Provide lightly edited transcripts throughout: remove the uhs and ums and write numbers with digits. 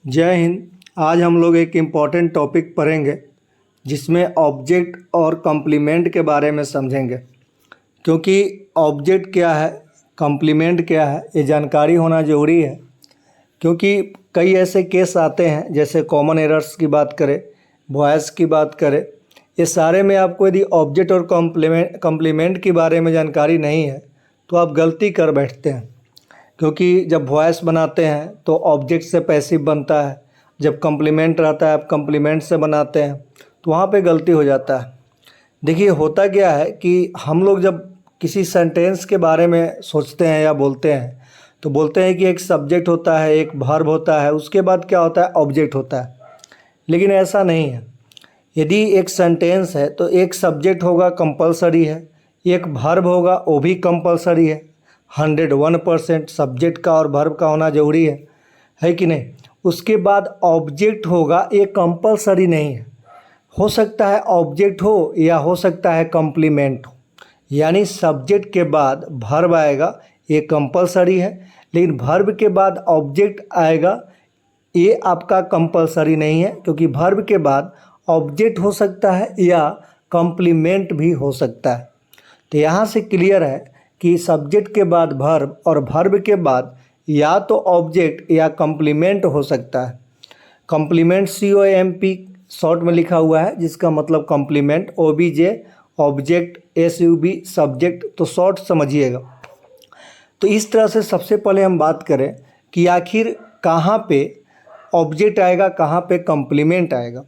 जय हिंद। आज हम लोग एक इम्पॉर्टेंट टॉपिक पढ़ेंगे जिसमें ऑब्जेक्ट और कॉम्प्लीमेंट के बारे में समझेंगे। क्योंकि ऑब्जेक्ट क्या है, कॉम्प्लीमेंट क्या है, ये जानकारी होना ज़रूरी है। क्योंकि कई ऐसे केस आते हैं, जैसे कॉमन एरर्स की बात करें, वॉइस की बात करें, ये सारे में आपको यदि ऑब्जेक्ट और कॉम्प्लीमेंट के बारे में जानकारी नहीं है तो आप गलती कर बैठते हैं। क्योंकि जब वॉइस बनाते हैं तो ऑब्जेक्ट से पैसिव बनता है, जब कॉम्प्लीमेंट रहता है आप कॉम्प्लीमेंट से बनाते हैं, तो वहाँ पे गलती हो जाता है। देखिए होता क्या है कि हम लोग जब किसी सेंटेंस के बारे में सोचते हैं या बोलते हैं तो बोलते हैं कि एक सब्जेक्ट होता है, एक वर्ब होता है, उसके बाद क्या होता है, ऑब्जेक्ट होता है। लेकिन ऐसा नहीं है। यदि एक सेंटेंस है तो एक सब्जेक्ट होगा, कंपलसरी है, एक वर्ब होगा, वो भी कंपलसरी है। 101% सब्जेक्ट का और वर्ब का होना जरूरी है कि नहीं। उसके बाद ऑब्जेक्ट होगा, ये कंपलसरी नहीं है। हो सकता है ऑब्जेक्ट हो या हो सकता है कॉम्प्लीमेंट हो। यानी सब्जेक्ट के बाद वर्ब आएगा, ये कंपलसरी है, लेकिन वर्ब के बाद ऑब्जेक्ट आएगा, ये आपका कंपलसरी नहीं है। क्योंकि वर्ब के बाद ऑब्जेक्ट हो सकता है या कॉम्प्लीमेंट भी हो सकता है। तो यहाँ से क्लियर है कि सब्जेक्ट के बाद वर्ब और वर्ब के बाद या तो ऑब्जेक्ट या कॉम्प्लीमेंट हो सकता है। कॉम्प्लीमेंट COMP शॉर्ट में लिखा हुआ है, जिसका मतलब complement, OBJ object, SUB subject, तो शॉर्ट समझिएगा। तो इस तरह से सबसे पहले हम बात करें कि आखिर कहाँ पे ऑब्जेक्ट आएगा, कहाँ पे कॉम्प्लीमेंट आएगा।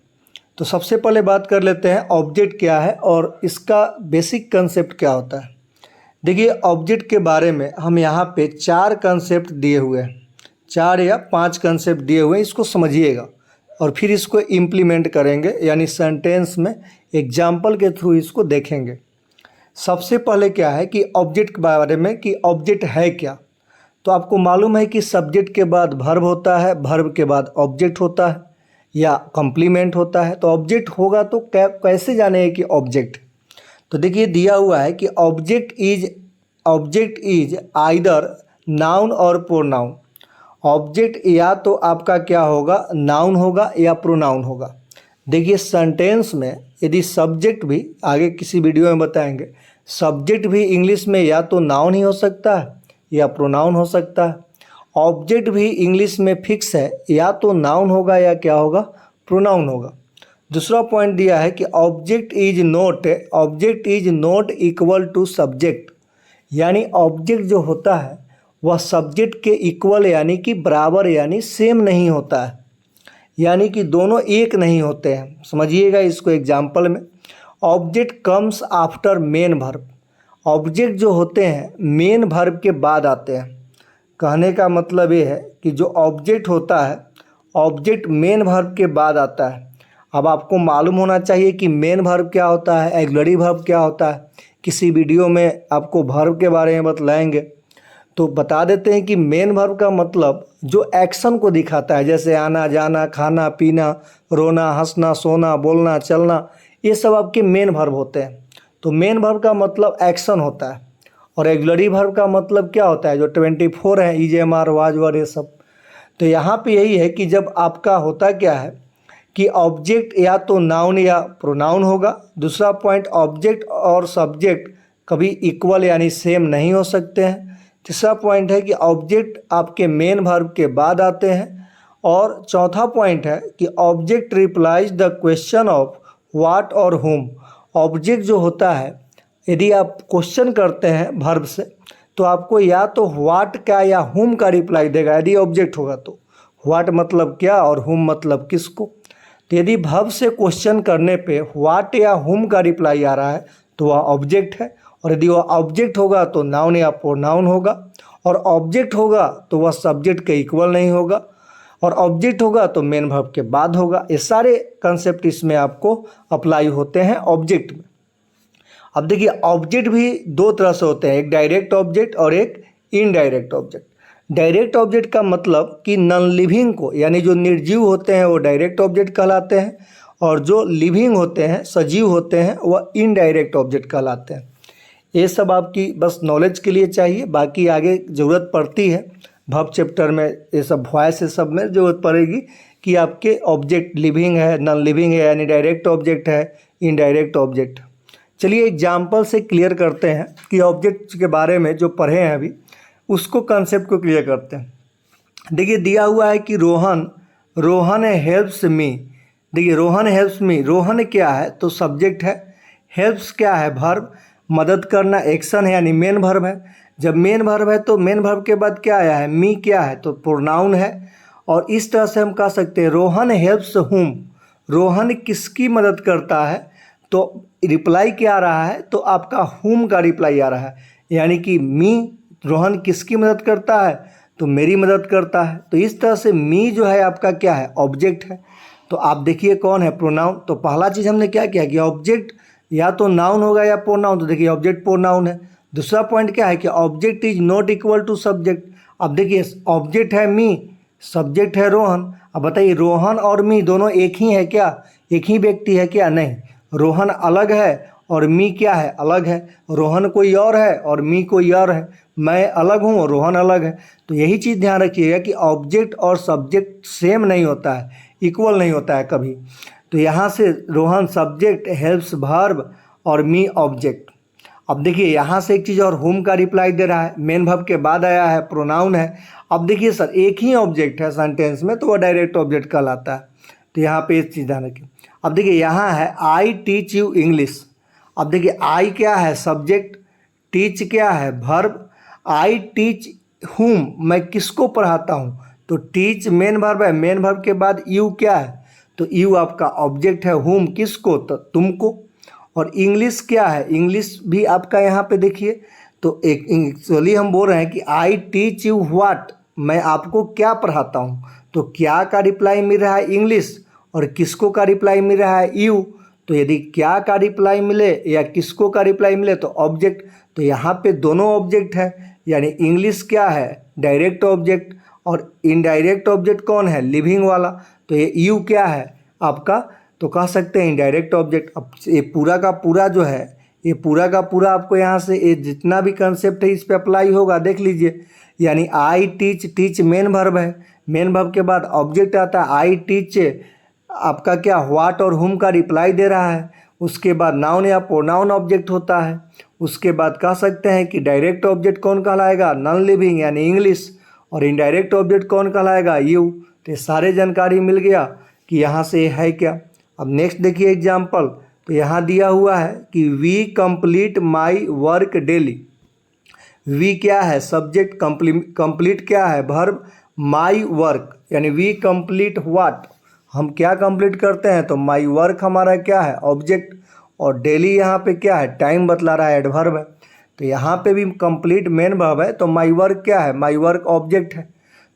तो सबसे पहले बात कर लेते हैं ऑब्जेक्ट क्या है और इसका बेसिक कंसेप्ट क्या होता है। देखिए ऑब्जेक्ट के बारे में हम यहाँ पे 4 कंसेप्ट दिए हुए हैं, 4 या 5 कंसेप्ट दिए हुए हैं, इसको समझिएगा और फिर इसको इम्प्लीमेंट करेंगे, यानी सेंटेंस में एग्जाम्पल के थ्रू इसको देखेंगे। सबसे पहले क्या है कि ऑब्जेक्ट के बारे में, कि ऑब्जेक्ट है क्या। तो आपको मालूम है कि सब्जेक्ट के बाद वर्ब होता है, वर्ब के बाद ऑब्जेक्ट होता है या कॉम्प्लीमेंट होता है। तो ऑब्जेक्ट होगा तो कैसे जाने कि ऑब्जेक्ट। तो देखिए दिया हुआ है कि ऑब्जेक्ट इज आइदर नाउन और प्रोनाउन। ऑब्जेक्ट या तो आपका क्या होगा, नाउन होगा या प्रोनाउन होगा। देखिए सेंटेंस में यदि सब्जेक्ट भी, आगे किसी वीडियो में बताएंगे, सब्जेक्ट भी इंग्लिश में या तो नाउन ही हो सकता है या प्रोनाउन हो सकता है। ऑब्जेक्ट भी इंग्लिश में फिक्स है, या तो नाउन होगा या क्या होगा, प्रोनाउन होगा। दूसरा पॉइंट दिया है कि object is not equal to subject. यानी ऑब्जेक्ट जो होता है वह सब्जेक्ट के इक्वल यानी कि बराबर यानी सेम नहीं होता है, यानी कि दोनों एक नहीं होते हैं। समझिएगा इसको एग्जाम्पल में। Object comes after main verb. Object जो होते हैं मेन वर्ब के बाद आते हैं। कहने का मतलब ये है कि जो ऑब्जेक्ट होता है, ऑब्जेक्ट मेन वर्ब के बाद आता है। अब आपको मालूम होना चाहिए कि मेन वर्ब क्या होता है, ऑक्सिलरी वर्ब क्या होता है। किसी वीडियो में आपको वर्ब के बारे में बतलाएंगे, तो बता देते हैं कि मेन वर्ब का मतलब जो एक्शन को दिखाता है, जैसे आना जाना, खाना पीना, रोना हंसना, सोना बोलना चलना, ये सब आपके मेन वर्ब होते हैं। तो मेन वर्ब का मतलब एक्शन होता है। और ऑक्सिलरी वर्ब का मतलब क्या होता है, जो 24 है, is am are was were, ये सब। तो यहाँ पे यही है कि जब आपका होता क्या है कि ऑब्जेक्ट या तो नाउन या प्रोनाउन होगा। दूसरा पॉइंट, ऑब्जेक्ट और सब्जेक्ट कभी इक्वल यानी सेम नहीं हो सकते हैं। तीसरा पॉइंट है कि ऑब्जेक्ट आपके मेन वर्ब के बाद आते हैं। और चौथा पॉइंट है कि object replies the question of what और हुम। ऑब्जेक्ट जो होता है, यदि आप क्वेश्चन करते हैं वर्ब से, तो आपको या तो व्हाट का या हुम का रिप्लाई देगा यदि ऑब्जेक्ट होगा तो। व्हाट मतलब क्या और हुम मतलब किसको। तो यदि वर्ब से क्वेश्चन करने पे व्हाट या हुम का रिप्लाई आ रहा है तो वह ऑब्जेक्ट है। और यदि वह ऑब्जेक्ट होगा तो नाउन या प्रोनाउन होगा। और ऑब्जेक्ट होगा तो वह सब्जेक्ट के इक्वल नहीं होगा। और ऑब्जेक्ट होगा तो मेन वर्ब के बाद होगा। ये सारे कंसेप्ट इसमें आपको अप्लाई होते हैं ऑब्जेक्ट में। अब देखिए ऑब्जेक्ट भी 2 तरह से होते हैं, एक डायरेक्ट ऑब्जेक्ट और एक इनडायरेक्ट ऑब्जेक्ट। डायरेक्ट ऑब्जेक्ट का मतलब कि नॉन लिविंग को, यानी जो निर्जीव होते हैं वो डायरेक्ट ऑब्जेक्ट कहलाते हैं, और जो लिविंग होते हैं, सजीव होते हैं, वह इनडायरेक्ट ऑब्जेक्ट कहलाते हैं। ये सब आपकी बस नॉलेज के लिए चाहिए, बाकी आगे ज़रूरत पड़ती है वर्ब चैप्टर में ये सब वॉइस है, सब में जरूरत पड़ेगी कि आपके ऑब्जेक्ट लिविंग है, नॉन लिविंग है, यानी डायरेक्ट ऑब्जेक्ट है, इनडायरेक्ट ऑब्जेक्ट। चलिए एग्जाम्पल से क्लियर करते हैं कि ऑब्जेक्ट के बारे में जो पढ़े हैं अभी उसको कंसेप्ट को क्लियर करते हैं। देखिए दिया हुआ है कि रोहन हेल्प्स मी। देखिए रोहन हेल्प्स मी, रोहन क्या है तो सब्जेक्ट है, हेल्प्स क्या है वर्ब, मदद करना एक्शन है यानी मेन वर्ब है। जब मेन वर्ब है तो मेन वर्ब के बाद क्या आया है, मी क्या है तो प्रोनाउन है। और इस तरह से हम कह सकते हैं रोहन हेल्प्स हुम, रोहन किसकी मदद करता है, तो रिप्लाई क्या आ रहा है तो आपका हुम का रिप्लाई आ रहा है, यानी कि मी, रोहन किसकी मदद करता है तो मेरी मदद करता है। तो इस तरह से मी जो है आपका क्या है, ऑब्जेक्ट है। तो आप देखिए कौन है, प्रोनाउन। तो पहला चीज़ हमने क्या किया कि ऑब्जेक्ट या तो नाउन होगा या प्रोनाउन, तो देखिए ऑब्जेक्ट प्रोनाउन है। दूसरा पॉइंट क्या है कि object is not equal to subject. अब देखिए ऑब्जेक्ट है मी, सब्जेक्ट है रोहन। अब बताइए रोहन और मी दोनों एक ही है क्या, एक ही व्यक्ति है क्या, नहीं। रोहन अलग है और मी क्या है, अलग है। रोहन कोई और है और मी कोई और है, मैं अलग हूँ और रोहन अलग है। तो यही चीज़ ध्यान रखिएगा कि ऑब्जेक्ट और सब्जेक्ट सेम नहीं होता है, इक्वल नहीं होता है कभी। तो यहाँ से रोहन सब्जेक्ट, हेल्प्स वर्ब और मी ऑब्जेक्ट। अब देखिए यहाँ से एक चीज़ और, होम का रिप्लाई दे रहा है, मेन वर्ब के बाद आया है, प्रोनाउन है। अब देखिए सर एक ही ऑब्जेक्ट है सेंटेंस में तो वह डायरेक्ट ऑब्जेक्ट कहलाता है। तो यहाँ पे इस चीज़ ध्यान रखिए। अब देखिए यहाँ है आई टीच यू इंग्लिश। अब देखिए आई क्या है, सब्जेक्ट, टीच क्या है वर्ब, आई टीच हुम, मैं किसको पढ़ाता हूँ, तो टीच मेन वर्ब है, मेन वर्ब के बाद यू क्या है तो यू आपका ऑब्जेक्ट है, हुम किसको तो तुमको। और इंग्लिश क्या है, इंग्लिश भी आपका यहाँ पे देखिए तो एक एक्चुअली हम बोल रहे हैं कि आई टीच यू व्हाट, मैं आपको क्या पढ़ाता हूँ। तो क्या का रिप्लाई मिल रहा है इंग्लिश और किसको का रिप्लाई मिल रहा है यू। तो यदि क्या का रिप्लाई मिले या किसको का रिप्लाई मिले तो ऑब्जेक्ट। तो यहाँ पे दोनों ऑब्जेक्ट है, यानी इंग्लिश क्या है डायरेक्ट ऑब्जेक्ट और इनडायरेक्ट ऑब्जेक्ट कौन है, लिविंग वाला। तो ये यू क्या है आपका, तो कह सकते हैं इनडायरेक्ट ऑब्जेक्ट। अब ये पूरा का पूरा जो है, ये पूरा का पूरा आपको यहाँ से ये जितना भी कंसेप्ट है इस पे अप्लाई होगा, देख लीजिए। यानी I teach, teach main verb है, मेन वर्ब के बाद ऑब्जेक्ट आता है, आई टीच आपका क्या व्हाट और हुम का रिप्लाई दे रहा है। उसके बाद नाउन या प्रोनाउन ऑब्जेक्ट होता है। उसके बाद कह सकते हैं कि डायरेक्ट ऑब्जेक्ट कौन कहलाएगा, नॉन लिविंग यानी इंग्लिश, और इनडायरेक्ट ऑब्जेक्ट कौन कहलाएगा, यू। तो ये सारे जानकारी मिल गया कि यहाँ से है क्या। अब नेक्स्ट देखिए एग्जाम्पल। तो यहाँ दिया हुआ है कि we complete my work daily. We क्या है सब्जेक्ट, कंप्लीट क्या है वर्ब, माई वर्क यानी वी कंप्लीट व्हाट, हम क्या कंप्लीट करते हैं तो माई वर्क हमारा क्या है ऑब्जेक्ट, और डेली यहाँ पे क्या है टाइम बतला रहा है, एडवर्ब है। तो यहाँ पे भी कंप्लीट मेन वर्ब है तो माई वर्क क्या है, माई वर्क ऑब्जेक्ट है।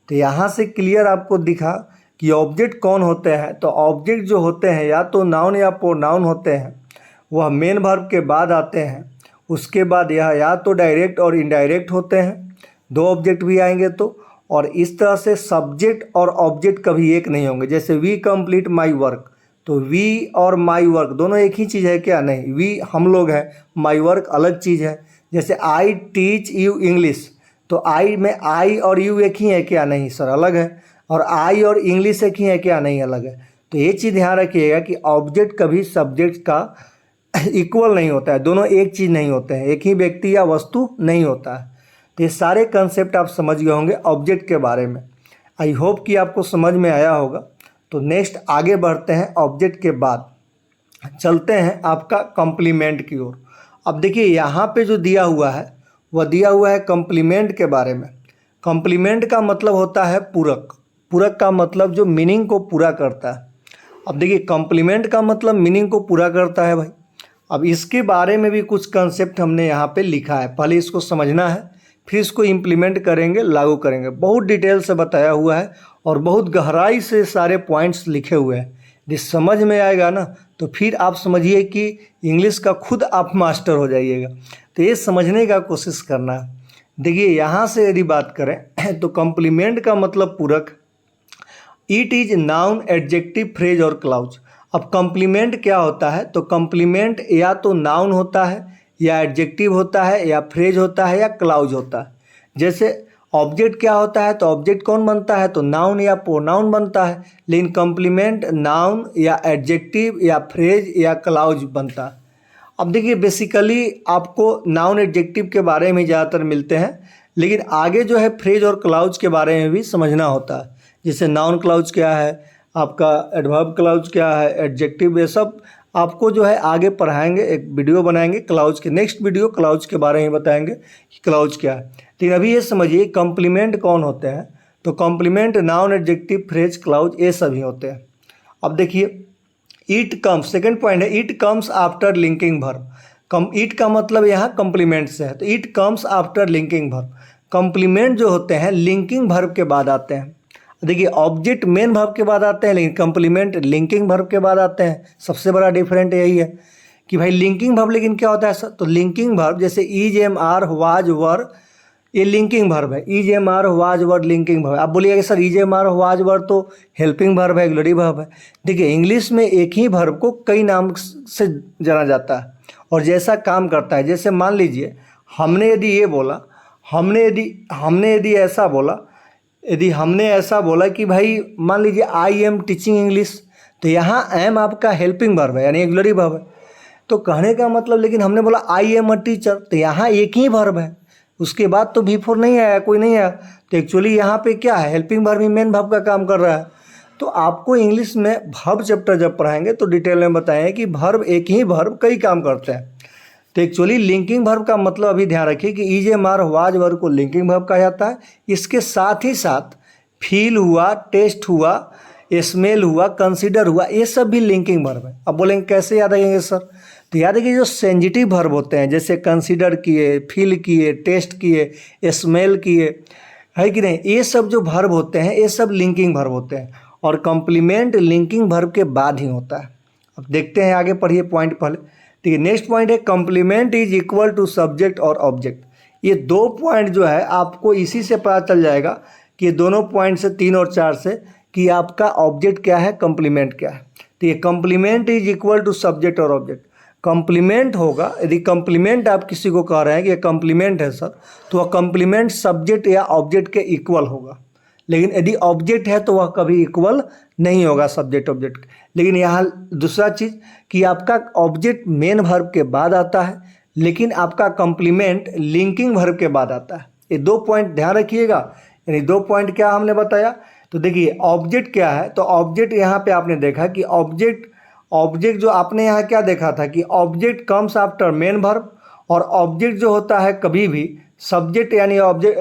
तो यहाँ से क्लियर आपको दिखा कि ऑब्जेक्ट कौन होते हैं। तो ऑब्जेक्ट जो होते हैं या तो नाउन या प्रोनाउन होते हैं, वह मेन वर्ब के बाद आते हैं। उसके बाद यह या तो डायरेक्ट और इनडायरेक्ट होते हैं, दो ऑब्जेक्ट भी आएंगे तो। और इस तरह से सब्जेक्ट और ऑब्जेक्ट कभी एक नहीं होंगे। जैसे वी कंप्लीट माई वर्क, तो वी और माई वर्क दोनों एक ही चीज़ है क्या, नहीं। वी हम लोग हैं, माई वर्क अलग चीज़ है। जैसे आई टीच यू इंग्लिश, तो आई में आई और यू एक ही है क्या, नहीं सर अलग है। और आई और इंग्लिश एक ही है क्या, नहीं अलग है। तो ये चीज़ ध्यान रखिएगा कि ऑब्जेक्ट कभी सब्जेक्ट का इक्वल नहीं होता है, दोनों एक चीज़ नहीं होते हैं, एक ही व्यक्ति या वस्तु नहीं होता है। तो ये सारे कंसेप्ट आप समझ गए होंगे ऑब्जेक्ट के बारे में। आई होप कि आपको समझ में आया होगा। तो नेक्स्ट आगे बढ़ते हैं, ऑब्जेक्ट के बाद चलते हैं आपका कॉम्प्लीमेंट की ओर। अब देखिए यहाँ पे जो दिया हुआ है वह दिया हुआ है कॉम्प्लीमेंट के बारे में। कॉम्प्लीमेंट का मतलब होता है पूरक, पूरक का मतलब जो मीनिंग को पूरा करता है। अब देखिए कॉम्प्लीमेंट का मतलब मीनिंग को पूरा करता है भाई। अब इसके बारे में भी कुछ कंसेप्ट हमने यहाँ पे लिखा है, पहले इसको समझना है फिर इसको इम्प्लीमेंट करेंगे, लागू करेंगे। बहुत डिटेल से बताया हुआ है और बहुत गहराई से सारे पॉइंट्स लिखे हुए हैं। यदि समझ में आएगा ना तो फिर आप समझिए कि इंग्लिश का खुद आप मास्टर हो जाइएगा। तो ये समझने का कोशिश करना है। देखिए यहाँ से यदि बात करें तो कॉम्प्लीमेंट का मतलब पूरक, it is noun adjective phrase और क्लाउज। अब कॉम्प्लीमेंट क्या होता है तो कॉम्प्लीमेंट या तो नाउन होता है या एडजेक्टिव होता है या फ्रेज होता है या क्लाउज होता है। जैसे ऑब्जेक्ट क्या होता है, तो ऑब्जेक्ट कौन बनता है, तो नाउन या प्रोनाउन बनता है। लेकिन कॉम्प्लीमेंट नाउन या एडजेक्टिव या फ्रेज या क्लाउज बनता है। अब देखिए बेसिकली आपको नाउन एडजेक्टिव के बारे में ज़्यादातर मिलते हैं, लेकिन आगे जो है फ्रेज और क्लाउज के बारे में भी समझना होता है। जैसे नाउन क्लाउज क्या है, आपका एडवर्ब क्लाउज क्या है, एडजेक्टिव, ये सब आपको जो है आगे पढ़ाएंगे, एक वीडियो बनाएंगे क्लाउज के, नेक्स्ट वीडियो क्लाउज के बारे में बताएंगे कि क्लाउज क्या है। लेकिन अभी ये समझिए कॉम्प्लीमेंट कौन होते हैं, तो complement noun adjective phrase clause ये सभी होते हैं। अब देखिए इट कम्स, सेकंड पॉइंट है it comes after linking verb. It का मतलब यहाँ कॉम्प्लीमेंट से है, तो it comes after linking verb. Complement जो होते हैं लिंकिंग वर्ब के बाद आते हैं। देखिए ऑब्जेक्ट मेन वर्ब के बाद आते हैं, लेकिन कॉम्प्लीमेंट लिंकिंग वर्ब के बाद आते हैं। सबसे बड़ा डिफरेंट यही है कि भाई लिंकिंग वर्ब लेकिन क्या होता है सर, तो लिंकिंग वर्ब जैसे is am are was were, ये लिंकिंग वर्ब है। Is am are was were linking verb. आप बोलिएगा sir is am are was were तो हेल्पिंग वर्ब है, ऑक्सिलरी वर्ब है। देखिए इंग्लिश में एक ही वर्ब को कई नाम से जाना जाता है और जैसा काम करता है। जैसे मान लीजिए हमने यदि ये बोला, हमने यदि ऐसा बोला, यदि हमने ऐसा बोला कि भाई मान लीजिए आई एम टीचिंग इंग्लिश, तो यहाँ एम आपका हेल्पिंग वर्ब है यानी ऑक्सिलरी वर्ब है। तो कहने का मतलब, लेकिन हमने बोला आई एम अ टीचर, तो यहाँ एक ही वर्ब है, उसके बाद तो V4 नहीं आया, कोई नहीं आया। तो एक्चुअली यहाँ पे क्या है, हेल्पिंग वर्ब ही मेन वर्ब का काम कर रहा है। तो आपको इंग्लिश में वर्ब चैप्टर जब पढ़ाएंगे तो डिटेल में बताएं कि वर्ब एक ही वर्ब कई काम करते हैं। तो एक्चुअली लिंकिंग वर्ब का मतलब अभी ध्यान रखिए कि is am are was verb को लिंकिंग वर्ब कहा जाता है। इसके साथ ही साथ फील हुआ, टेस्ट हुआ, स्मेल हुआ, कंसिडर हुआ, ये सब भी लिंकिंग वर्ब है। अब बोलेंगे कैसे याद रखेंगे सर, तो याद रखिए जो सेंजिटिव वर्ब होते हैं जैसे कंसिडर किए, फील किए, टेस्ट किए, स्मेल किए, है कि नहीं, ये सब जो वर्ब होते हैं ये सब लिंकिंग वर्ब होते हैं और कॉम्प्लीमेंट लिंकिंग वर्ब के बाद ही होता है। अब देखते हैं आगे पढ़िए पॉइंट पहले। ठीक है, नेक्स्ट पॉइंट है complement is equal to subject और ऑब्जेक्ट। ये दो पॉइंट जो है आपको इसी से पता चल जाएगा कि ये दोनों पॉइंट से 3 और 4 से कि आपका ऑब्जेक्ट क्या है, कॉम्प्लीमेंट क्या है। तो ये complement is equal to subject और ऑब्जेक्ट। कॉम्प्लीमेंट होगा, यदि कॉम्प्लीमेंट आप किसी को कह रहे हैं कि ये कॉम्प्लीमेंट है सर, तो वह कॉम्प्लीमेंट सब्जेक्ट या ऑब्जेक्ट के इक्वल होगा। लेकिन यदि ऑब्जेक्ट है तो वह कभी इक्वल नहीं होगा सब्जेक्ट ऑब्जेक्ट। लेकिन यहाँ दूसरा चीज़ कि आपका ऑब्जेक्ट मेन वर्ब के बाद आता है, लेकिन आपका कॉम्प्लीमेंट लिंकिंग वर्ब के बाद आता है। ये दो पॉइंट ध्यान रखिएगा। यानी दो पॉइंट क्या हमने बताया, तो देखिए ऑब्जेक्ट क्या है, तो ऑब्जेक्ट यहाँ पे आपने देखा कि ऑब्जेक्ट जो आपने यहाँ क्या देखा था कि object comes after main verb, और ऑब्जेक्ट जो होता है कभी भी सब्जेक्ट यानी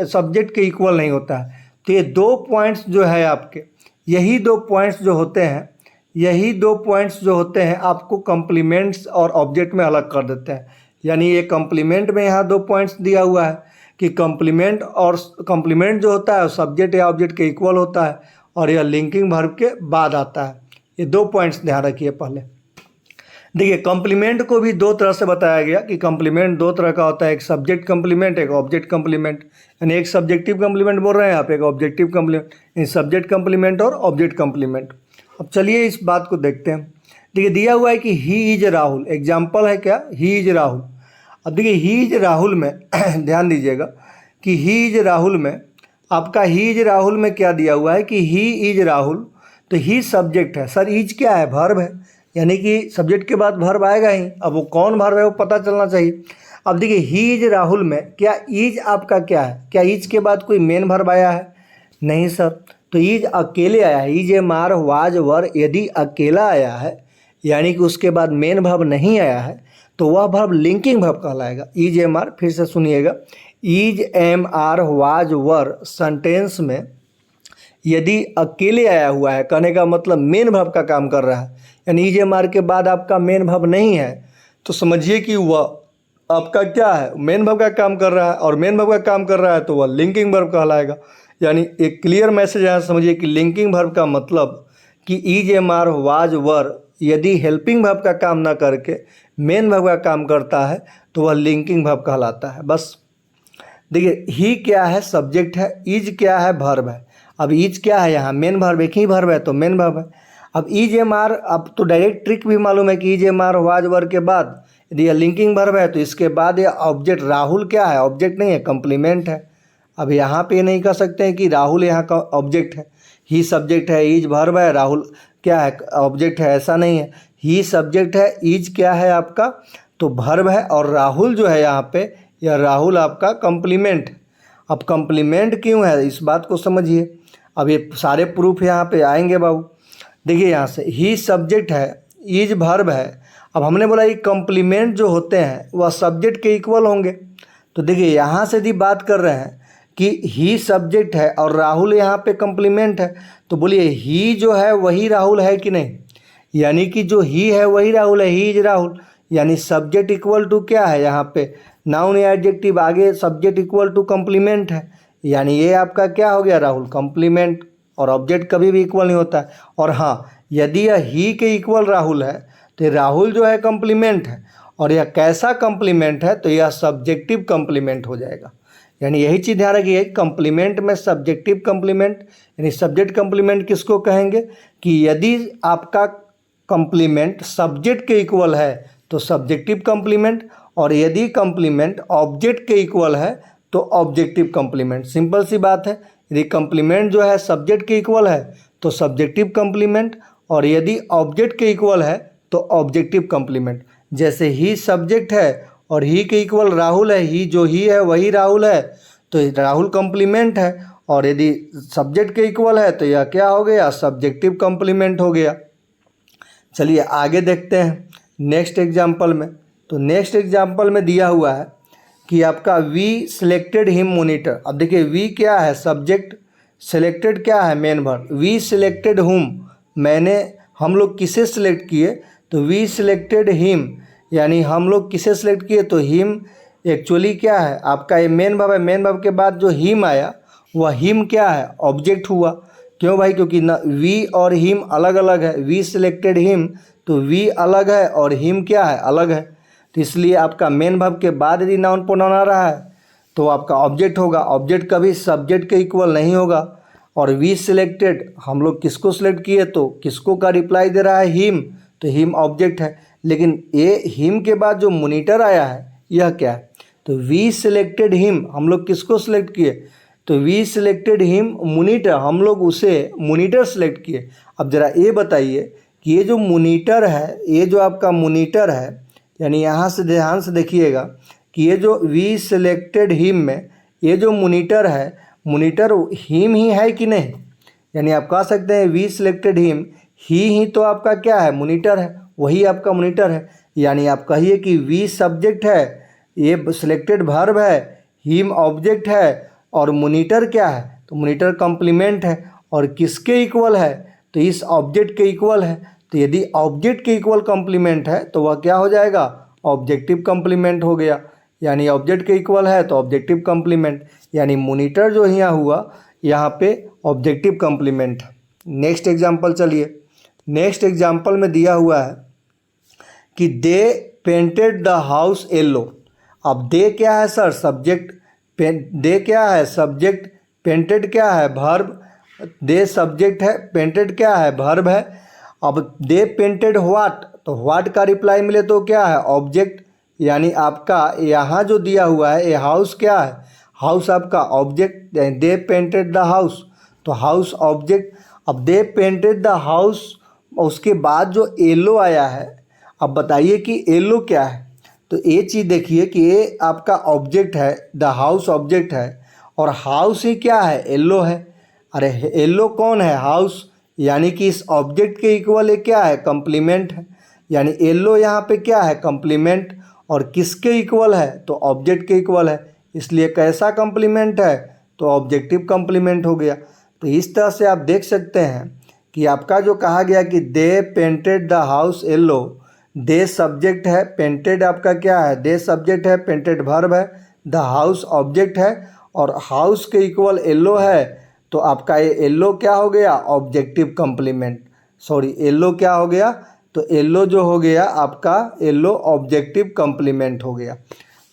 सब्जेक्ट के इक्वल नहीं होता है। तो ये दो पॉइंट्स जो है आपके, यही दो पॉइंट्स जो होते हैं आपको कॉम्प्लीमेंट्स और ऑब्जेक्ट में अलग कर देते हैं। यानी ये कॉम्प्लीमेंट में यहाँ दो पॉइंट्स दिया हुआ है कि कॉम्प्लीमेंट जो होता है सब्जेक्ट या ऑब्जेक्ट के इक्वल होता है, और यह लिंकिंग वर्ब के बाद आता है। ये दो पॉइंट्स ध्यान रखिए पहले। देखिए कॉम्प्लीमेंट को भी दो तरह से बताया गया कि कॉम्प्लीमेंट दो तरह का होता है, एक सब्जेक्ट कॉम्प्लीमेंट, एक ऑब्जेक्ट कॉम्प्लीमेंट। यानी एक सब्जेक्टिव कॉम्प्लीमेंट बोल रहे हैं आप, एक ऑब्जेक्टिव कॉम्प्लीमेंट, सब्जेक्ट कॉम्प्लीमेंट और ऑब्जेक्ट कॉम्प्लीमेंट। अब चलिए इस बात को देखते हैं। देखिए दिया हुआ है कि ही इज राहुल, एग्जाम्पल है क्या, ही इज राहुल। अब देखिए ही इज राहुल में ध्यान दीजिएगा कि ही इज राहुल में आपका ही इज राहुल में क्या दिया हुआ है कि ही इज राहुल, तो ही सब्जेक्ट है सर, इज क्या है, वर्ब है, यानी कि सब्जेक्ट के बाद वर्ब आएगा ही। अब वो कौन वर्ब है वो पता चलना चाहिए। अब देखिए ही इज राहुल में क्या इज आपका क्या है, क्या इज के बाद कोई मेन वर्ब आया है, नहीं सर, तो इज अकेले आया है। Is am are was were यदि अकेला आया है यानी कि उसके बाद मेन वर्ब नहीं आया है तो वह वर्ब लिंकिंग वर्ब कहलाएगा। इज एम आर, फिर से सुनिएगा, is am are was were sentence में यदि अकेले आया हुआ है, कहने का मतलब मेन वर्ब का काम कर रहा है, यानी इज एम आर के बाद आपका मेन वर्ब नहीं है, तो समझिए कि वह आपका क्या है, मेन वर्ब का काम कर रहा है, और मेन वर्ब का काम कर रहा है तो वह लिंकिंग वर्ब कहलाएगा। यानी एक क्लियर मैसेज यहाँ समझिए कि लिंकिंग वर्ब का मतलब कि is am are was were यदि हेल्पिंग वर्ब का काम ना करके मेन वर्ब का काम करता है तो वह लिंकिंग वर्ब कहलाता है। बस देखिए ही क्या है, सब्जेक्ट है, इज क्या है, वर्ब है। अब इज क्या है, यहाँ मेन वर्ब, एक ही वर्ब है तो मेन वर्ब है। अब इज एम आर, अब तो डायरेक्ट ट्रिक भी मालूम है कि is am are was were के बाद यदि यह लिंकिंग वर्ब है तो इसके बाद ये ऑब्जेक्ट राहुल क्या है, ऑब्जेक्ट नहीं है, कॉम्प्लीमेंट है। अब यहाँ पे नहीं कह सकते हैं कि राहुल यहाँ का ऑब्जेक्ट है, ही सब्जेक्ट है, इज वर्ब है, राहुल क्या है ऑब्जेक्ट है, ऐसा नहीं है। ही सब्जेक्ट है, इज क्या है आपका तो वर्ब है, और राहुल जो है यहाँ पे यह राहुल आपका कम्प्लीमेंट। अब कम्प्लीमेंट क्यों है इस बात को समझिए। अब ये सारे प्रूफ यहाँ पे आएंगे बाबू। देखिए यहाँ से ही सब्जेक्ट है, इज वर्ब है। अब हमने बोला ये कम्प्लीमेंट जो होते हैं वह सब्जेक्ट के इक्वल होंगे। तो देखिए यहाँ से यदि बात कर रहे हैं कि ही सब्जेक्ट है और राहुल यहाँ पे कम्प्लीमेंट है, तो बोलिए ही जो है वही राहुल है कि नहीं, यानी कि जो ही है वही राहुल है, ही इज राहुल। यानी सब्जेक्ट इक्वल टू क्या है यहाँ पे नाउन या एडजेक्टिव, आगे सब्जेक्ट इक्वल टू कम्प्लीमेंट है, यानी ये आपका क्या हो गया राहुल कम्प्लीमेंट। और ऑब्जेक्ट कभी भी इक्वल नहीं होता है। और हाँ, यदि यह ही के इक्वल राहुल है तो ये राहुल जो है कम्प्लीमेंट है, और यह कैसा कम्प्लीमेंट है तो यह सब्जेक्टिव कम्प्लीमेंट हो जाएगा। यानी यही चीज़ ध्यान रखिए, कम्प्लीमेंट में सब्जेक्टिव कम्प्लीमेंट, यानी सब्जेक्ट कम्प्लीमेंट किसको कहेंगे कि यदि आपका कम्प्लीमेंट सब्जेक्ट के इक्वल है तो सब्जेक्टिव कम्प्लीमेंट, और यदि कम्प्लीमेंट ऑब्जेक्ट के इक्वल है तो ऑब्जेक्टिव कम्प्लीमेंट। सिंपल सी बात है, यदि कम्प्लीमेंट जो है सब्जेक्ट के इक्वल है तो सब्जेक्टिव कम्प्लीमेंट, और यदि ऑब्जेक्ट के इक्वल है तो ऑब्जेक्टिव कम्प्लीमेंट। जैसे ही सब्जेक्ट है और ही के इक्वल राहुल है, ही जो ही है वही राहुल है, तो राहुल कम्प्लीमेंट है। और यदि सब्जेक्ट के इक्वल है तो यह क्या हो गया सब्जेक्टिव कम्प्लीमेंट हो गया। चलिए आगे देखते हैं नेक्स्ट एग्जाम्पल में। तो नेक्स्ट एग्जाम्पल में दिया हुआ है कि आपका वी सिलेक्टेड हिम मोनीटर। अब देखिए वी क्या है सब्जेक्ट, सिलेक्टेड क्या है मेन वर्ब, वी सिलेक्टेड हुम, हम लोग किसे सिलेक्ट किए तो वी सिलेक्टेड हिम, यानी हम लोग किसे सिलेक्ट किए तो हिम एक्चुअली क्या है आपका ये मेन वर्ब है। मेन वर्ब के बाद जो हिम आया वह हिम क्या है ऑब्जेक्ट हुआ। क्यों भाई, क्योंकि ना वी और हिम अलग अलग है। वी सिलेक्टेड हिम तो वी अलग है और हिम क्या है अलग है, तो इसलिए आपका मेन वर्ब के बाद यदि नाउन प्रोनाउन आ रहा है तो आपका ऑब्जेक्ट होगा। ऑब्जेक्ट कभी सब्जेक्ट के इक्वल नहीं होगा। और वी सिलेक्टेड हम लोग किसको सिलेक्ट किए तो किसको का रिप्लाई दे रहा है हिम, तो हिम ऑब्जेक्ट है। लेकिन ये हिम के बाद जो मोनीटर आया है यह क्या है तो वी सिलेक्टेड हिम, हम लोग किसको सिलेक्ट किए तो वी सिलेक्टेड हिम मोनीटर, हम लोग उसे मोनीटर सिलेक्ट किए। अब ज़रा ये बताइए कि ये जो मोनीटर है, ये जो आपका मोनीटर है, यानी यहाँ से ध्यान से देखिएगा कि ये जो वी सिलेक्टेड हिम में ये जो मोनीटर है, मोनीटर हिम ही है कि नहीं। यानी आप कह सकते हैं वी सिलेक्टेड हिम, ही तो आपका क्या है मोनीटर है, वही आपका मोनीटर है। यानी आप कहिए कि वी सब्जेक्ट है, ये सिलेक्टेड वर्ब है, हिम ऑब्जेक्ट है, और मोनीटर क्या है तो मोनीटर कम्प्लीमेंट है। और किसके इक्वल है तो इस ऑब्जेक्ट के इक्वल है। तो यदि ऑब्जेक्ट के इक्वल कम्प्लीमेंट है तो वह क्या हो जाएगा ऑब्जेक्टिव कम्प्लीमेंट हो गया। यानी ऑब्जेक्ट के इक्वल है तो ऑब्जेक्टिव कम्प्लीमेंट, यानी मोनीटर जो यहाँ हुआ यहाँ पे ऑब्जेक्टिव कम्प्लीमेंट है। नेक्स्ट एग्जाम्पल चलिए, नेक्स्ट एग्जाम्पल में दिया हुआ है कि they painted the house yellow. अब दे क्या है सर सब्जेक्ट, दे क्या है सब्जेक्ट, पेंटेड क्या है वर्ब, दे सब्जेक्ट है, पेंटेड क्या है वर्ब है। अब दे पेंटेड व्हाट, तो व्हाट का रिप्लाई मिले तो क्या है ऑब्जेक्ट। यानी आपका यहाँ जो दिया हुआ है ये हाउस क्या है, हाउस आपका object, they painted the house तो हाउस ऑब्जेक्ट। अब दे पेंटेड द हाउस, उसके बाद जो येलो आया है, अब बताइए कि येलो क्या है। तो ये चीज़ देखिए कि ये आपका ऑब्जेक्ट है, द हाउस ऑब्जेक्ट है, और हाउस ही क्या है येलो है। अरे येलो कौन है हाउस, यानी कि इस ऑब्जेक्ट के इक्वल ये क्या है कम्प्लीमेंट है। यानी येलो यहाँ पे क्या है कम्प्लीमेंट, और किसके इक्वल है तो ऑब्जेक्ट के इक्वल है, इसलिए कैसा कम्प्लीमेंट है तो ऑब्जेक्टिव कम्प्लीमेंट हो गया। तो इस तरह से आप देख सकते हैं कि आपका जो कहा गया कि they painted the house yellow, they subject है, पेंटेड आपका क्या है दे सब्जेक्ट है, पेंटेड वर्ब है, द हाउस ऑब्जेक्ट है, और हाउस के इक्वल येलो है, तो आपका ये येलो क्या हो गया ऑब्जेक्टिव कम्प्लीमेंट। सॉरी येलो क्या हो गया तो येलो जो हो गया आपका येलो ऑब्जेक्टिव कम्प्लीमेंट हो गया।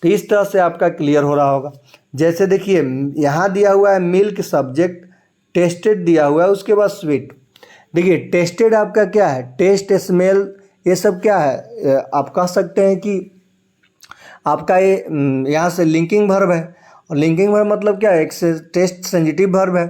तो इस तरह से आपका क्लियर हो रहा होगा। जैसे देखिए यहाँ दिया हुआ है मिल्क सब्जेक्ट, टेस्टेड दिया हुआ है, उसके बाद स्वीट। देखिए टेस्टेड आपका क्या है टेस्ट, स्मेल, ये सब क्या है आप कह सकते हैं कि आपका ये यहाँ से लिंकिंग वर्ब है, और लिंकिंग वर्ब मतलब क्या है, एक टेस्ट सेंसिटिव वर्ब है,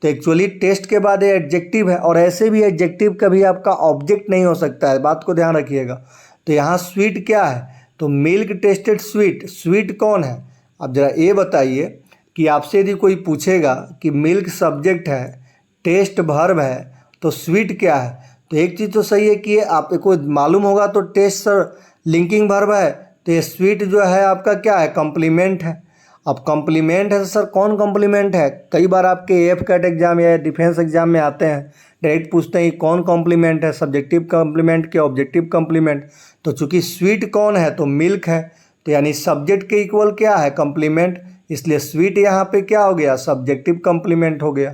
तो एक्चुअली टेस्ट के बाद ये एडजेक्टिव है, और ऐसे भी एडजेक्टिव कभी आपका ऑब्जेक्ट नहीं हो सकता है, बात को ध्यान रखिएगा। तो यहाँ स्वीट क्या है, तो मिल्क टेस्टेड स्वीट, स्वीट कौन है। अब जरा ये बताइए कि आपसे यदि कोई पूछेगा कि मिल्क सब्जेक्ट है, टेस्ट वर्ब है, तो स्वीट क्या है, तो एक चीज़ तो सही है कि ये आपको मालूम होगा, तो टेस्ट सर लिंकिंग वर्ब है, तो ये स्वीट जो है आपका क्या है, कॉम्प्लीमेंट है। अब कॉम्प्लीमेंट है तो सर कौन कॉम्प्लीमेंट है, कई बार आपके एफ कैट एग्जाम या डिफेंस एग्जाम में आते हैं, डायरेक्ट पूछते हैं कौन कॉम्प्लीमेंट है, सब्जेक्टिव कॉम्प्लीमेंट के ऑब्जेक्टिव कॉम्प्लीमेंट। तो चूंकि स्वीट कौन है, तो मिल्क है, तो यानी सब्जेक्ट के इक्वल क्या है, कॉम्प्लीमेंट, इसलिए स्वीट यहाँ पे क्या हो गया, सब्जेक्टिव कॉम्प्लीमेंट हो गया।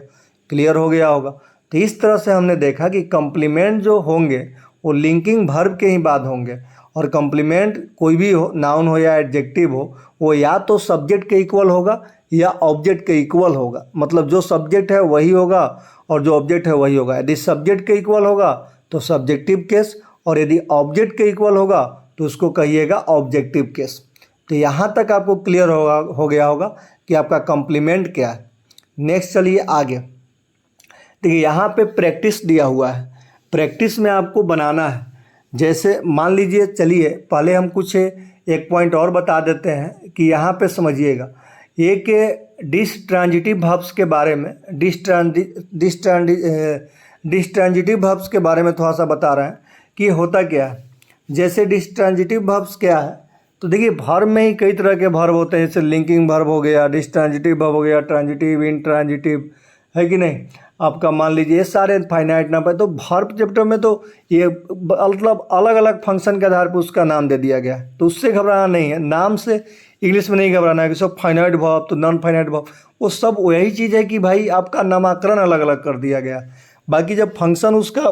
क्लियर हो गया होगा। तो इस तरह से हमने देखा कि कॉम्प्लीमेंट जो होंगे वो लिंकिंग वर्ब के ही बाद होंगे, और कॉम्प्लीमेंट कोई भी हो, नाउन हो या एडजेक्टिव हो, वो या तो सब्जेक्ट के इक्वल होगा या ऑब्जेक्ट के इक्वल होगा, मतलब जो सब्जेक्ट है वही होगा और जो ऑब्जेक्ट है वही होगा। यदि सब्जेक्ट के इक्वल होगा तो सब्जेक्टिव केस, और यदि ऑब्जेक्ट के इक्वल होगा तो उसको कहिएगा ऑब्जेक्टिव केस। तो यहाँ तक आपको क्लियर हो गया होगा कि आपका कॉम्प्लीमेंट क्या है। नेक्स्ट चलिए आगे। देखिए यहाँ पे प्रैक्टिस दिया हुआ है, प्रैक्टिस में आपको बनाना है। जैसे मान लीजिए, चलिए पहले हम कुछ एक पॉइंट और बता देते हैं कि यहाँ पे समझिएगा, एक डिसट्रांजिटिव वर्ब्स के बारे में, डिसट्रांजिटिव वर्ब्स के बारे में थोड़ा सा बता रहे हैं कि होता क्या है। जैसे डिसट्रांजिटिव वर्ब्स क्या है, तो देखिए वर्ब में ही कई तरह के वर्ब होते हैं, जैसे लिंकिंग वर्ब हो गया, डिसट्रांजिटिव वर्ब हो गया, ट्रांजिटिव, इंट्रांजिटिव, है कि नहीं। आपका मान लीजिए ये सारे फाइनाइट नंबर, तो वर्ब चैप्टर में तो ये मतलब अलग अलग फंक्शन के आधार पर उसका नाम दे दिया गया है, तो उससे घबराना नहीं है, नाम से इंग्लिश में नहीं घबराना है कि सब फाइनाइट वर्ब तो नॉन फाइनाइट वर्ब, वो सब वही चीज़ है कि भाई आपका नामकरण अलग अलग कर दिया गया है। बाकी जब फंक्शन उसका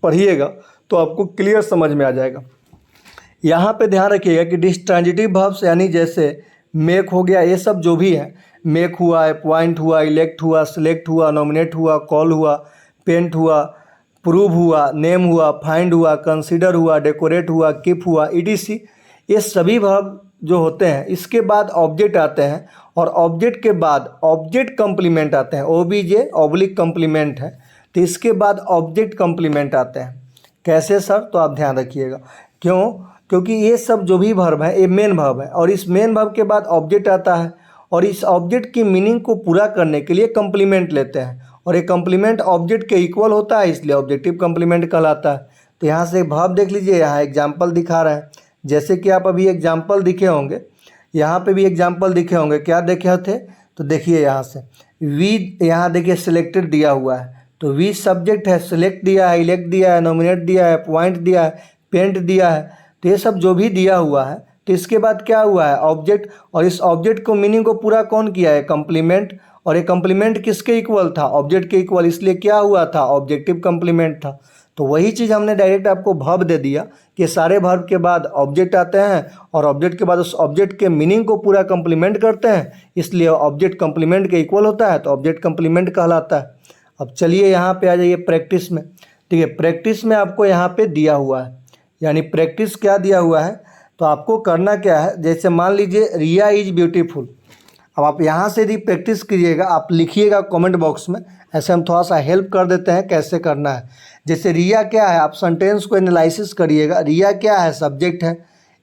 पढ़िएगा तो आपको क्लियर समझ में आ जाएगा। यहाँ पे ध्यान रखिएगा कि डिसट्रांजिटिव वर्ब्स यानी जैसे मेक हो गया, ये सब जो भी है, मेक हुआ, अपॉइंट हुआ, इलेक्ट हुआ, सिलेक्ट हुआ, नॉमिनेट हुआ, कॉल हुआ, पेंट हुआ, प्रूव हुआ, नेम हुआ, फाइंड हुआ, कंसीडर हुआ, डेकोरेट हुआ, कीप हुआ, ईटीसी, ये सभी वर्ब जो होते हैं इसके बाद ऑब्जेक्ट आते हैं, और ऑब्जेक्ट के बाद ऑब्जेक्ट कॉम्प्लीमेंट आते हैं, ओबीजे ऑब्लिक कॉम्प्लीमेंट है, तो इसके बाद ऑब्जेक्ट कॉम्प्लीमेंट आते हैं। कैसे सर, तो आप ध्यान रखिएगा, क्यों, क्योंकि ये सब जो भी वर्ब है ये मेन वर्ब है, और इस मेन वर्ब के बाद ऑब्जेक्ट आता है, और इस ऑब्जेक्ट की मीनिंग को पूरा करने के लिए कॉम्प्लीमेंट लेते हैं, और ये कॉम्प्लीमेंट ऑब्जेक्ट के इक्वल होता है, इसलिए ऑब्जेक्टिव कॉम्प्लीमेंट कहलाता है। तो यहाँ से वर्ब देख लीजिए, यहाँ एग्जाम्पल दिखा रहे हैं, जैसे कि आप अभी एग्जाम्पल दिखे होंगे, यहाँ पे भी एग्जाम्पल दिखे होंगे, क्या देखे थे, तो देखिए यहाँ से वी, यहाँ देखिए सिलेक्टेड दिया हुआ है, तो वी सब्जेक्ट है, सिलेक्ट दिया है, इलेक्ट दिया है, नॉमिनेट दिया है, अपॉइंट दिया है, पेंट दिया है, तो ये सब जो भी दिया हुआ है, तो इसके बाद क्या हुआ है, ऑब्जेक्ट, और इस ऑब्जेक्ट को मीनिंग को पूरा कौन किया है, कॉम्प्लीमेंट, और ये कॉम्प्लीमेंट किसके इक्वल था, ऑब्जेक्ट के इक्वल, इसलिए क्या हुआ था, ऑब्जेक्टिव कॉम्प्लीमेंट था। तो वही चीज़ हमने डायरेक्ट आपको वर्ब दे दिया कि सारे वर्ब के बाद ऑब्जेक्ट आते हैं, और ऑब्जेक्ट के बाद उस ऑब्जेक्ट के मीनिंग को पूरा कॉम्प्लीमेंट करते हैं, इसलिए ऑब्जेक्ट कॉम्प्लीमेंट के इक्वल होता है, तो ऑब्जेक्ट कॉम्प्लीमेंट कहलाता है। अब चलिए यहाँ पे आ जाइए प्रैक्टिस में। ठीक है, प्रैक्टिस में आपको यहाँ पे दिया हुआ है, यानी प्रैक्टिस क्या दिया हुआ है, तो आपको करना क्या है, जैसे मान लीजिए रिया इज़ ब्यूटीफुल। अब आप यहाँ से यदि प्रैक्टिस कीजिएगा, आप लिखिएगा कमेंट बॉक्स में, ऐसे हम थोड़ा सा हेल्प कर देते हैं कैसे करना है। जैसे रिया क्या है, आप सेंटेंस को एनालिसिस करिएगा, रिया क्या है, सब्जेक्ट है,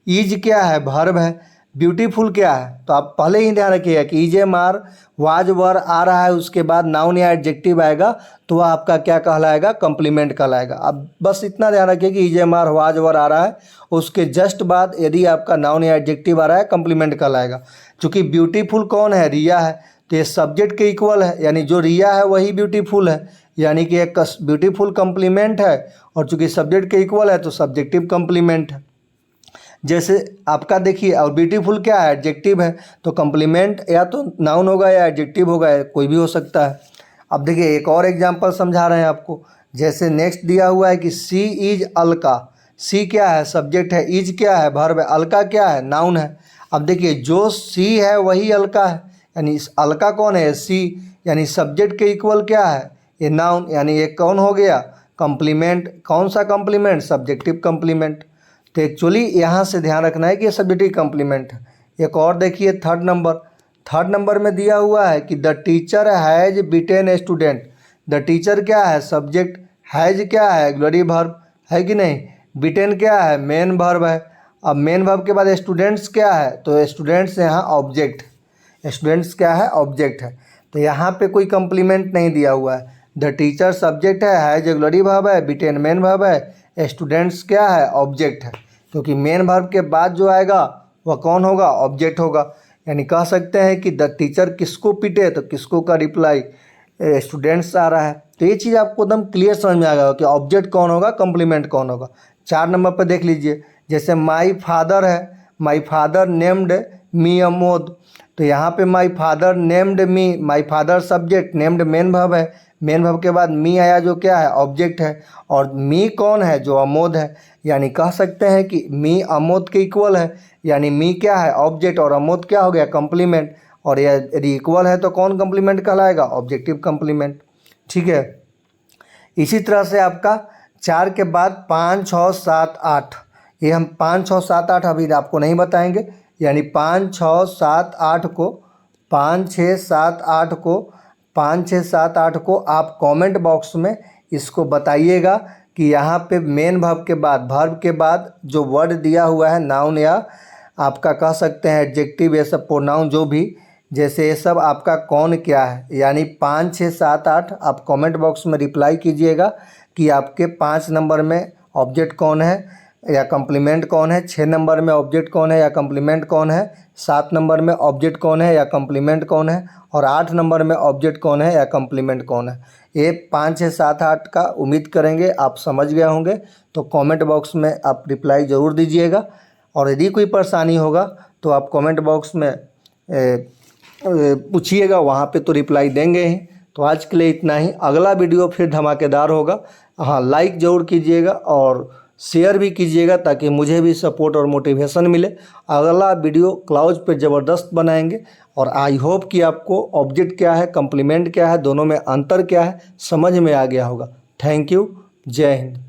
इज क्या है, वर्ब है, ब्यूटीफुल क्या है, तो आप पहले ही ध्यान रखिएगा कि is am are was were आ रहा है, उसके बाद नाउन या एडजेक्टिव आएगा तो वह आपका क्या कहलाएगा, कॉम्प्लीमेंट कहलाएगा। अब बस इतना ध्यान रखिए कि is am are was were आ रहा है, उसके जस्ट बाद यदि आपका नाउन या एडजेक्टिव आ रहा है, कॉम्प्लीमेंट कहलाएगा। चूँकि ब्यूटीफुल कौन है, रिया है, तो ये सब्जेक्ट के इक्वल है, यानी जो रिया है वही ब्यूटीफुल है, यानी कि एक ब्यूटीफुल कॉम्प्लीमेंट है, और चूँकि सब्जेक्ट के इक्वल है तो सब्जेक्टिव कॉम्प्लीमेंट है। जैसे आपका देखिए, और ब्यूटीफुल क्या है, एडजेक्टिव है, तो कॉम्प्लीमेंट या तो नाउन होगा या एडजेक्टिव होगा, कोई भी हो सकता है। अब देखिए एक और एग्जांपल समझा रहे हैं आपको। जैसे नेक्स्ट दिया हुआ है कि सी इज अलका, सी क्या है, सब्जेक्ट है, इज क्या है, वर्ब है, अलका क्या है, नाउन है। अब देखिए जो सी है वही अलका है, यानी इस अलका कौन है, सी, यानी सब्जेक्ट के इक्वल क्या है, ये नाउन, यानी ये कौन हो गया, कॉम्प्लीमेंट। कौन सा कॉम्प्लीमेंट, सब्जेक्टिव कॉम्प्लीमेंट। तो एक्चुअली यहाँ से ध्यान रखना है कि ये सब्जेक्टिव कॉम्प्लीमेंट है। एक और देखिए थर्ड नंबर, थर्ड नंबर में दिया हुआ है कि the teacher has beaten student. The teacher क्या है, सब्जेक्ट, हैज़ क्या है, ऑक्सिलरी वर्ब है कि नहीं, बीटेन क्या है, मेन वर्ब है। अब मेन वर्ब के बाद स्टूडेंट्स क्या है, तो स्टूडेंट्स यहाँ ऑब्जेक्ट, स्टूडेंट्स क्या है, ऑब्जेक्ट है। तो यहाँ पे कोई कंप्लीमेंट नहीं दिया हुआ है। द टीचर सब्जेक्ट है, हैज़ ऑक्सिलरी वर्ब है, बीटेन मेन वर्ब है, स्टूडेंट्स क्या है, ऑब्जेक्ट है। क्योंकि मेन वर्ब के बाद जो आएगा वह कौन होगा, ऑब्जेक्ट होगा। यानी कह सकते हैं कि द टीचर किसको पीटे, तो किसको का रिप्लाई स्टूडेंट्स आ रहा है। तो ये चीज़ आपको एकदम क्लियर समझ में आ गया कि ऑब्जेक्ट कौन होगा, कंप्लीमेंट कौन होगा। 4 नंबर पर देख लीजिए, जैसे माई फादर है, माई फादर नेम्ड मी अमोद। तो यहाँ पे my father named me, my father subject, named main verb है, मेन वर्ब के बाद मी आया जो क्या है, ऑब्जेक्ट है। और मी कौन है, जो अमोद है। यानी कह सकते हैं कि मी अमोद के इक्वल है। यानी मी क्या है, ऑब्जेक्ट, और अमोद क्या हो गया, कंप्लीमेंट। और यदि इक्वल है तो कौन कंप्लीमेंट कहलाएगा, ऑब्जेक्टिव कंप्लीमेंट। ठीक है। इसी तरह से आपका 4 के बाद 5, 6, 7, 8, ये हम 5, 6, 7, 8 अभी आपको नहीं बताएंगे। यानी 5, 6, 7, 8 को 5, 6, 7, 8 को 5, 6, 7, 8 को आप कमेंट बॉक्स में इसको बताइएगा कि यहाँ पे मेन वर्ब के बाद जो वर्ड दिया हुआ है, नाउन या आपका कह सकते हैं एडजेक्टिव, ये सब प्रोनाउन जो भी, जैसे ये सब आपका कौन क्या है। यानी 5, 6, 7, 8 आप कमेंट बॉक्स में रिप्लाई कीजिएगा कि आपके 5 नंबर में ऑब्जेक्ट कौन है या कंप्लीमेंट कौन है, 6 नंबर में ऑब्जेक्ट कौन है या कंप्लीमेंट कौन है, 7 नंबर में ऑब्जेक्ट कौन है या कंप्लीमेंट कौन है, और 8 नंबर में ऑब्जेक्ट कौन है या कंप्लीमेंट कौन है। ये 5, 6, 7, 8 का उम्मीद करेंगे आप समझ गए होंगे। तो कमेंट बॉक्स में आप रिप्लाई ज़रूर दीजिएगा। और यदि कोई परेशानी होगा तो आप कमेंट बॉक्स में पूछिएगा, वहाँ पे तो रिप्लाई देंगे ही। तो आज के लिए इतना ही, अगला वीडियो फिर धमाकेदार होगा। हाँ, लाइक ज़रूर कीजिएगा और शेयर भी कीजिएगा ताकि मुझे भी सपोर्ट और मोटिवेशन मिले। अगला वीडियो क्लाउज पे ज़बरदस्त बनाएंगे। और आई होप कि आपको ऑब्जेक्ट क्या है, कंप्लीमेंट क्या है, दोनों में अंतर क्या है समझ में आ गया होगा। Thank you. जय हिंद।